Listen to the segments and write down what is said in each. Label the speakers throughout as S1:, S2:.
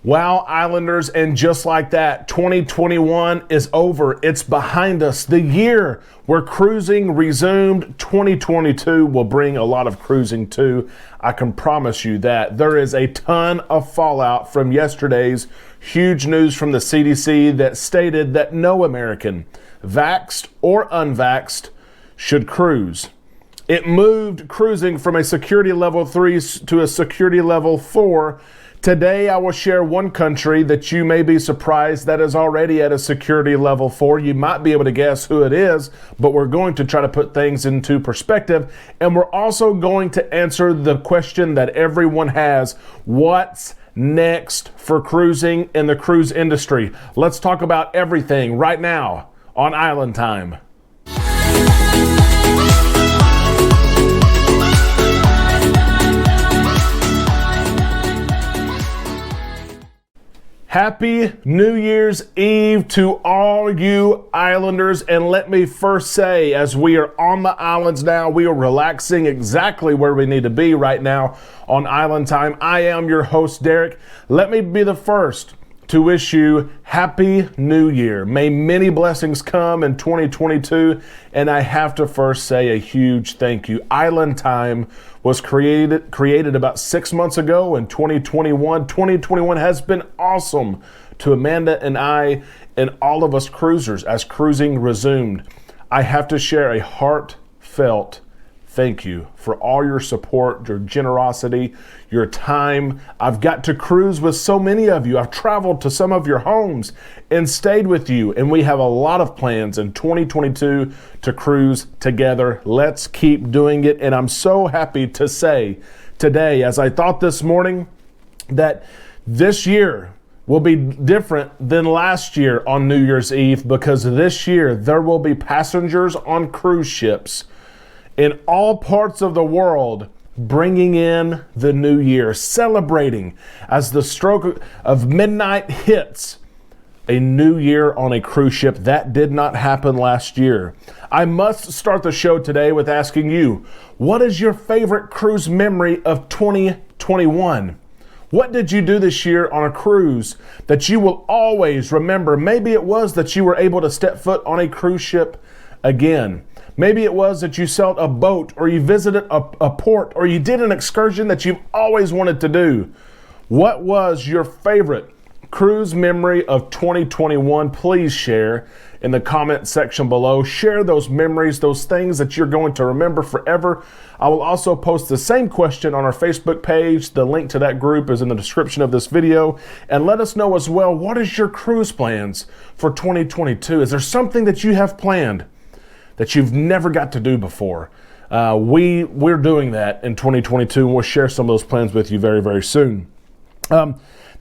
S1: Wow, Islanders, and just like that, 2021 is over. It's behind us. The year where cruising resumed, 2022 will bring a lot of cruising too. I can promise you that. There is a ton of fallout from yesterday's huge news from the CDC that stated that no American, vaxxed or unvaxxed, should cruise. It moved cruising from a security level 3 to a security level 4. Today, I will share one country that you may be surprised that is already at a security level 4. You might be able to guess who it is, but we're going to try to put things into perspective. And we're also going to answer the question that everyone has: what's next for cruising in the cruise industry? Let's talk about everything right now on Island Time. Happy New Year's Eve to all you Islanders. And let me first say, as we are on the islands now, we are relaxing exactly where we need to be right now on Island Time. I am your host, Derek. Let me be the first to wish you Happy New Year. May many blessings come in 2022. And I have to first say a huge thank you. Island Time was created about 6 months ago in 2021. 2021 has been awesome to Amanda and I and all of us cruisers as cruising resumed. I have to share a heartfelt thank you for all your support, your generosity, your time. I've got to cruise with so many of you. I've traveled to some of your homes and stayed with you, and we have a lot of plans in 2022 to cruise together. Let's keep doing it, and I'm so happy to say today, as I thought this morning, that this year will be different than last year on New Year's Eve, because this year there will be passengers on cruise ships in all parts of the world bringing in the new year, celebrating as the stroke of midnight hits a new year on a cruise ship. That did not happen last year. I must start the show today with asking you, what is your favorite cruise memory of 2021? What did you do this year on a cruise that you will always remember? Maybe it was that you were able to step foot on a cruise ship again. Maybe it was that you sailed a boat, or you visited a port, or you did an excursion that you've always wanted to do. What was your favorite cruise memory of 2021? Please share in the comment section below. Share those memories, those things that you're going to remember forever. I will also post the same question on our Facebook page. The link to that group is in the description of this video. And let us know as well, what is your cruise plans for 2022? Is there something that you have planned that you've never got to do before? We're doing that in 2022, and we'll share some of those plans with you very, very soon.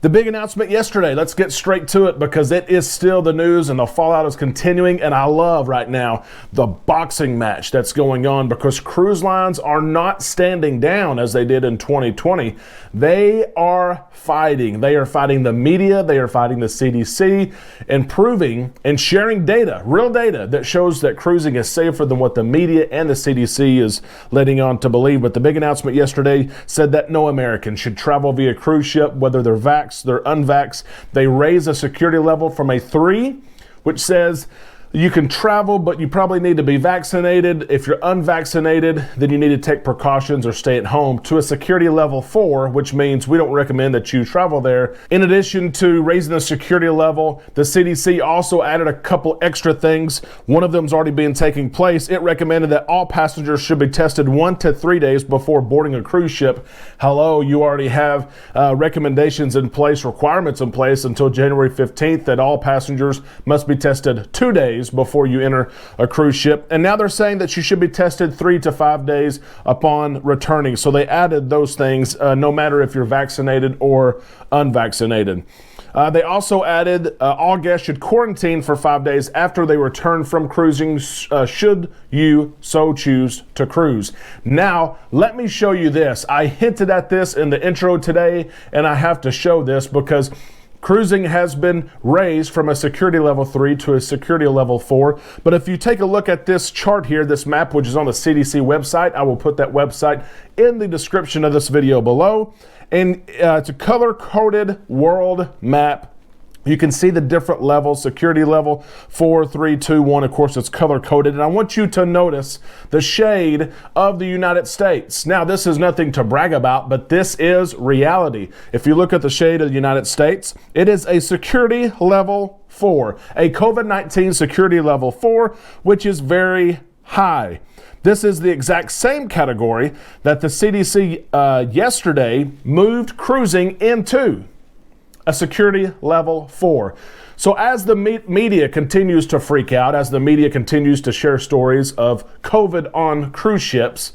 S1: The big announcement yesterday, let's get straight to it because it is still the news and the fallout is continuing. And I love right now the boxing match that's going on, because cruise lines are not standing down as they did in 2020. They are fighting. They are fighting the media. They are fighting the CDC, and proving and sharing data, real data that shows that cruising is safer than what the media and the CDC is letting on to believe. But the big announcement yesterday said that no American should travel via cruise ship, whether they're vaxxed, they're unvaxxed. They raise a security level from a 3, which says you can travel, but you probably need to be vaccinated. If you're unvaccinated, then you need to take precautions or stay at home, to a security level 4, which means we don't recommend that you travel there. In addition to raising the security level, the CDC also added a couple extra things. One of them's already been taking place. It recommended that all passengers should be tested 1 to 3 days before boarding a cruise ship. Hello, you already have recommendations in place, requirements in place until January 15th that all passengers must be tested 2 days before you enter a cruise ship. And now they're saying that you should be tested 3 to 5 days upon returning. So they added those things, no matter if you're vaccinated or unvaccinated. They also added all guests should quarantine for 5 days after they return from cruising, should you so choose to cruise. Now, let me show you this. I hinted at this in the intro today, and I have to show this because cruising has been raised from a security level 3 to a security level 4. But if you take a look at this chart here, this map, which is on the CDC website, I will put that website in the description of this video below. And it's a color-coded world map. You can see the different levels, security level 4, 3, 2, 1. Of course, it's color-coded. And I want you to notice the shade of the United States. Now, this is nothing to brag about, but this is reality. If you look at the shade of the United States, it is a security level 4, a COVID-19 security level 4, which is very high. This is the exact same category that the CDC yesterday moved cruising into. A security level 4. So as the media continues to freak out, as the media continues to share stories of COVID on cruise ships,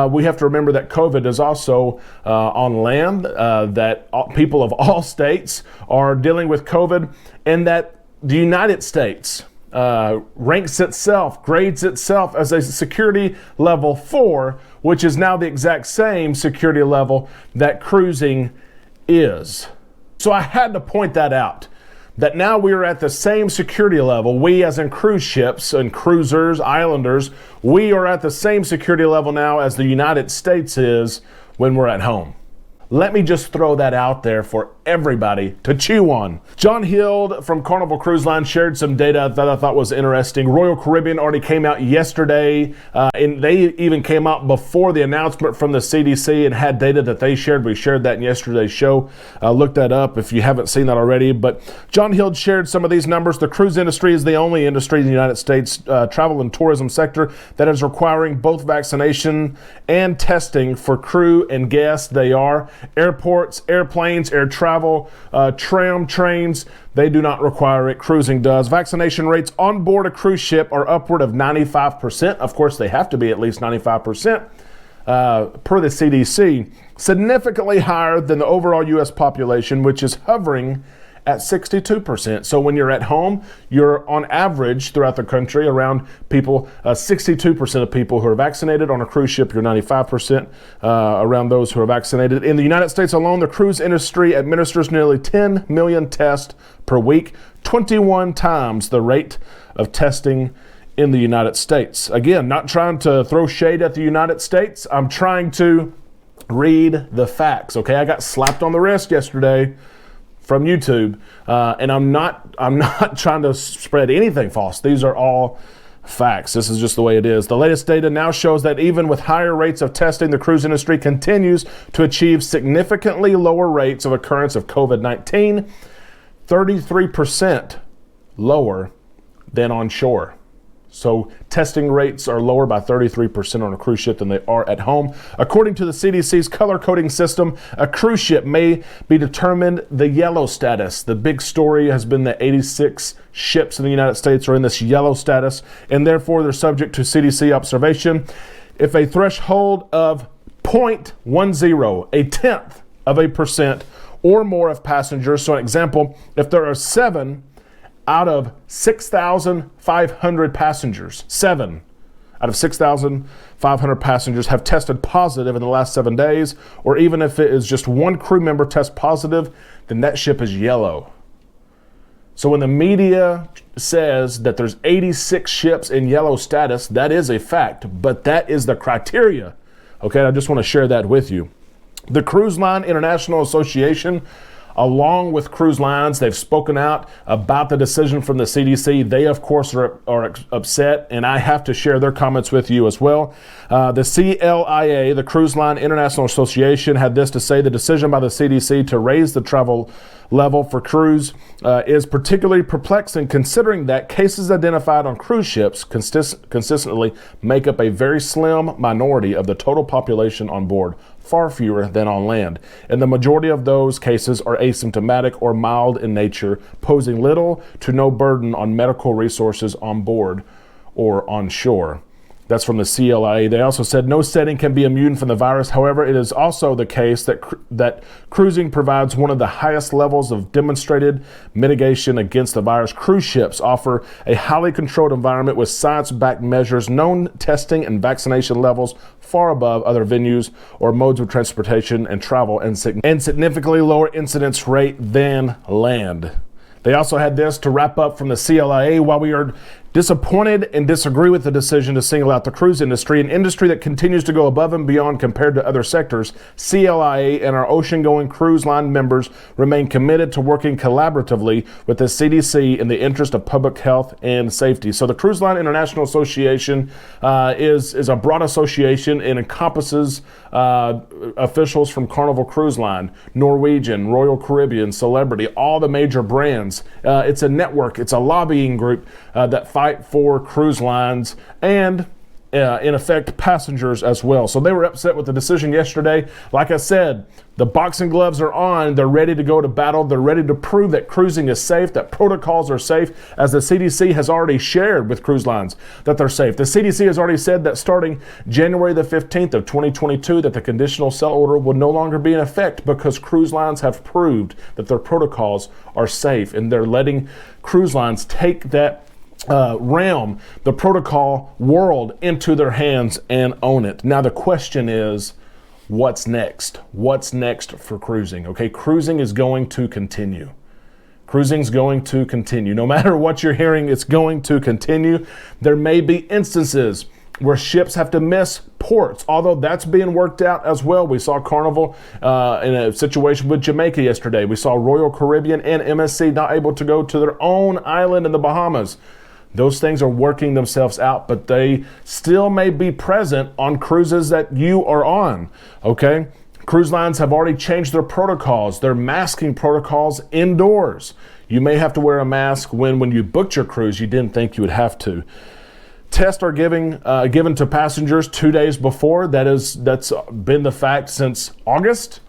S1: we have to remember that COVID is also on land, that people of all states are dealing with COVID, and that the United States ranks itself, grades itself as a security level 4, which is now the exact same security level that cruising is. So I had to point that out, that now we are at the same security level. We, as in cruise ships and cruisers, islanders, we are at the same security level now as the United States is when we're at home. Let me just throw that out there for everybody to chew on. John Hild from Carnival Cruise Line shared some data that I thought was interesting. Royal Caribbean already came out yesterday, and they even came out before the announcement from the CDC and had data that they shared. We shared that in yesterday's show. Look that up if you haven't seen that already. But John Hild shared some of these numbers. The cruise industry is the only industry in the United States, travel and tourism sector, that is requiring both vaccination and testing for crew and guests. They are airports, airplanes, air travel, tram, trains. They do not require it. Cruising does. Vaccination rates on board a cruise ship are upward of 95%. Of course, they have to be at least 95% per the CDC. Significantly higher than the overall U.S. population, which is hovering at 62%. So when you're at home, you're on average throughout the country around people, 62% of people who are vaccinated. On a cruise ship, you're 95% around those who are vaccinated. In the United States alone, the cruise industry administers nearly 10 million tests per week, 21 times the rate of testing in the United States. Again, not trying to throw shade at the United States. I'm trying to read the facts, okay? I got slapped on the wrist yesterday from YouTube, and I'm not trying to spread anything false. These are all facts. This is just the way it is. The latest data now shows that even with higher rates of testing, the cruise industry continues to achieve significantly lower rates of occurrence of COVID-19, 33% lower than on shore. So testing rates are lower by 33% on a cruise ship than they are at home. According to the CDC's color coding system, a cruise ship may be determined the yellow status. The big story has been that 86 ships in the United States are in this yellow status, and therefore they're subject to CDC observation. If a threshold of 0.10, a tenth of a percent or more of passengers, so an example, if there are 7 out of 6,500 passengers, 7 out of 6,500 passengers have tested positive in the last 7 days, or even if it is just one crew member test positive, then that ship is yellow. So when the media says that there's 86 ships in yellow status, that is a fact, but that is the criteria. Okay, I just want to share that with you. The Cruise Line International Association, along with cruise lines, they've spoken out about the decision from the CDC. They, of course, are upset, and I have to share their comments with you as well. The CLIA, the Cruise Line International Association, had this to say: the decision by the CDC to raise the travel level for cruise is particularly perplexing, considering that cases identified on cruise ships consistently make up a very slim minority of the total population on board, far fewer than on land. And the majority of those cases are asymptomatic or mild in nature, posing little to no burden on medical resources on board or on shore. That's from the CLIA. They also said no setting can be immune from the virus. However, it is also the case that cruising provides one of the highest levels of demonstrated mitigation against the virus. Cruise ships offer a highly controlled environment with science-backed measures, known testing and vaccination levels far above other venues or modes of transportation and travel, and significantly lower incidence rate than land. They also had this to wrap up from the CLIA: while we are disappointed and disagree with the decision to single out the cruise industry, an industry that continues to go above and beyond compared to other sectors. CLIA and our ocean-going cruise line members remain committed to working collaboratively with the CDC in the interest of public health and safety. So the Cruise Line International Association is a broad association and encompasses officials from Carnival Cruise Line, Norwegian, Royal Caribbean, Celebrity, all the major brands. It's a network, it's a lobbying group that fight for cruise lines and in effect passengers as well. So they were upset with the decision yesterday. Like I said, the boxing gloves are on. They're ready to go to battle. They're ready to prove that cruising is safe, that protocols are safe, as the CDC has already shared with cruise lines that they're safe. The CDC has already said that starting January the 15th of 2022 that the conditional sail order will no longer be in effect because cruise lines have proved that their protocols are safe, and they're letting cruise lines take that realm, the protocol world, into their hands and own it. Now the question is, what's next? What's next for cruising? Okay, cruising is going to continue. Cruising's going to continue. No matter what you're hearing, it's going to continue. There may be instances where ships have to miss ports, although that's being worked out as well. We saw Carnival in a situation with Jamaica yesterday. We saw Royal Caribbean and MSC not able to go to their own island in the Bahamas. Those things are working themselves out, but they still may be present on cruises that you are on, okay? Cruise lines have already changed their protocols, their masking protocols indoors. You may have to wear a mask when you booked your cruise, you didn't think you would have to. Tests are given to passengers 2 days before. That's been the fact since August.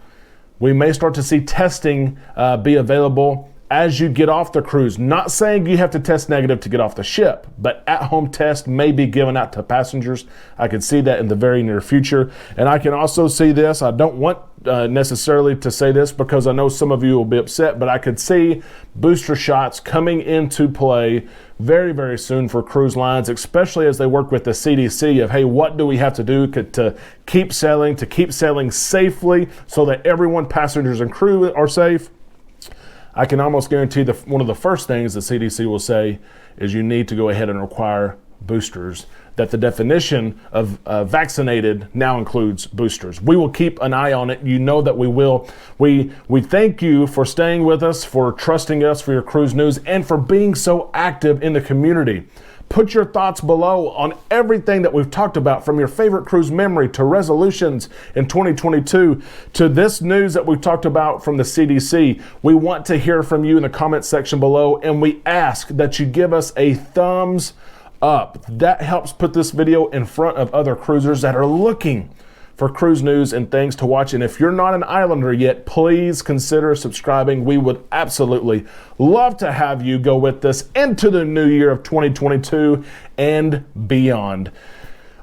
S1: We may start to see testing be available as you get off the cruise. Not saying you have to test negative to get off the ship, but at-home test may be given out to passengers. I could see that in the very near future. And I can also see this, I don't want necessarily to say this because I know some of you will be upset, but I could see booster shots coming into play very, very soon for cruise lines, especially as they work with the CDC of, hey, what do we have to do to keep sailing safely so that everyone, passengers and crew, are safe? I can almost guarantee that one of the first things the CDC will say is you need to go ahead and require boosters, that the definition of vaccinated now includes boosters. We will keep an eye on it. You know that we will. We thank you for staying with us, for trusting us for your cruise news, and for being so active in the community. Put your thoughts below on everything that we've talked about, from your favorite cruise memory to resolutions in 2022 to this news that we've talked about from the CDC. We want to hear from you in the comment section below, and we ask that you give us a thumbs up. That helps put this video in front of other cruisers that are looking for cruise news and things to watch. And if you're not an Islander yet, please consider subscribing. We would absolutely love to have you go with us into the new year of 2022 and beyond.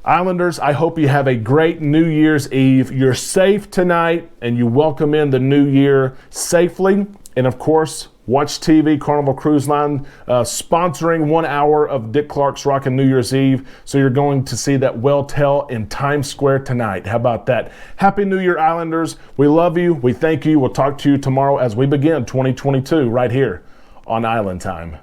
S1: Islanders, I hope you have a great New Year's Eve. You're safe tonight and you welcome in the new year safely. And of course, watch TV, Carnival Cruise Line sponsoring 1 hour of Dick Clark's Rockin' New Year's Eve. So you're going to see that well tell in Times Square tonight. How about that? Happy New Year, Islanders. We love you. We thank you. We'll talk to you tomorrow as we begin 2022 right here on Island Time.